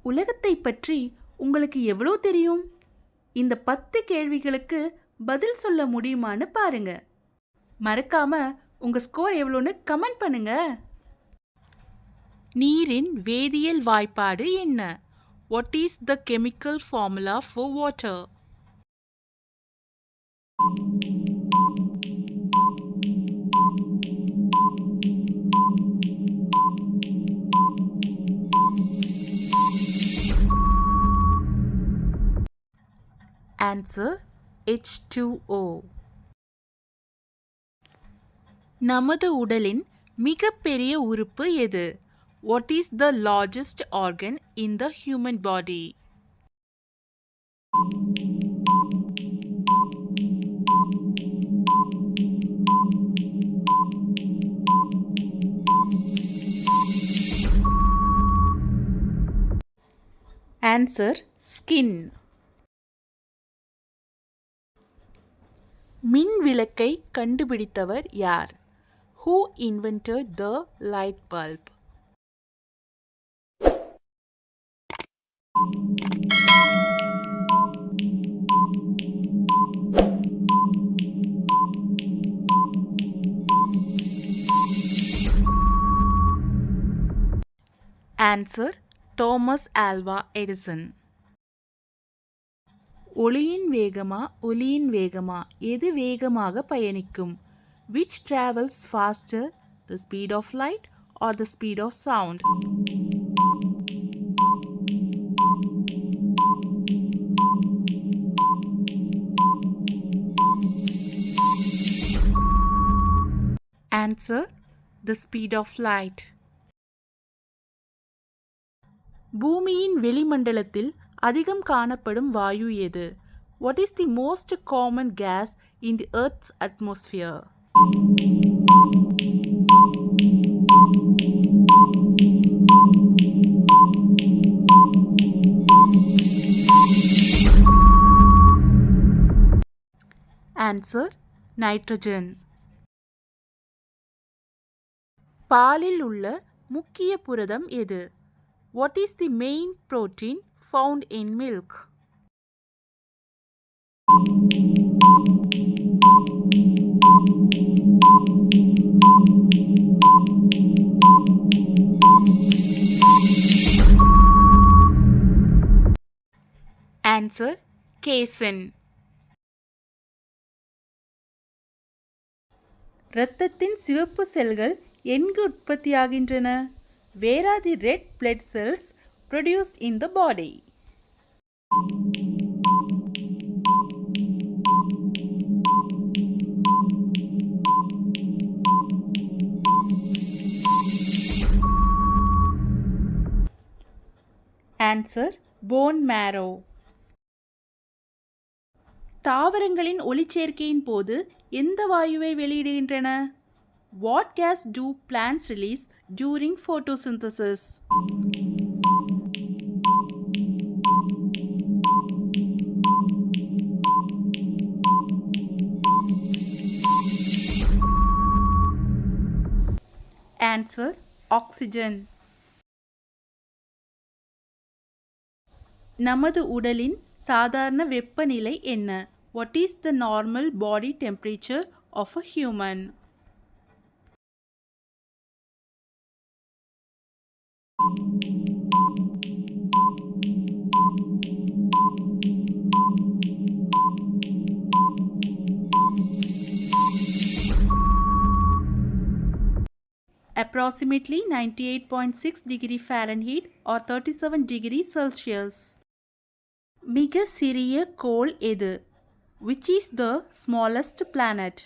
உலகத்தை பற்றி உங்களுக்கு எவ்வளோ தெரியும்? இந்த 10 கேள்விகளுக்கு பதில் சொல்ல முடியுமான்னு பாருங்க. மறக்காம உங்க ஸ்கோர் எவ்வளோன்னு கமெண்ட் பண்ணுங்க. நீரின் வேதியியல் வாய்ப்பாடு என்ன? What is the chemical formula for water? Answer H2O. நமது உடலின் மிகப்பெரிய உறுப்பு எது? What is the largest organ in the human body? Answer skin. மின் விளக்கை கண்டுபிடித்தவர் யார்? Who invented the light bulb? Answer Thomas Alva Edison. ஒளியின் வேகமா ஒலியின் வேகமா எது வேகமாக பயணிக்கும்? Which travels faster, the speed of light or the speed of sound? Answer the speed of light. பூமியின் வெளிமண்டலத்தில் அதிகம் காணப்படும் வாயு எது? What is the most common gas in the Earth's atmosphere? Answer nitrogen. பாலில் உள்ள முக்கிய புரதம் எது? What is the main protein found in milk? Answer casein. இரத்தத்தின் சிவப்பு செல்கள் எங்கு உற்பத்தியாகின்றன? Where are the red blood cells produced in the body? Answer bone marrow. தாவரங்களின் ஒளிச்சேர்க்கையின் போது எந்த வாயுவை வெளியிடுகின்றன? What gas do plants release during photosynthesis? Answer oxygen. நமது உடலின் சாதாரண வெப்பநிலை என்ன? What is the normal body temperature of a human? Approximately 98.6 degree Fahrenheit or 37 degree Celsius. மிக சிறிய கோள் எது? Which is the smallest planet?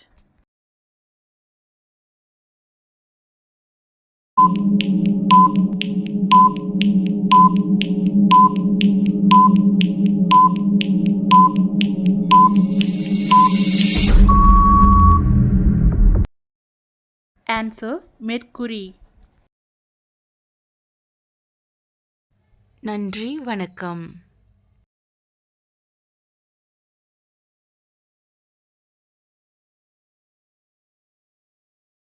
Answer Mercury. நன்றி, வணக்கம்.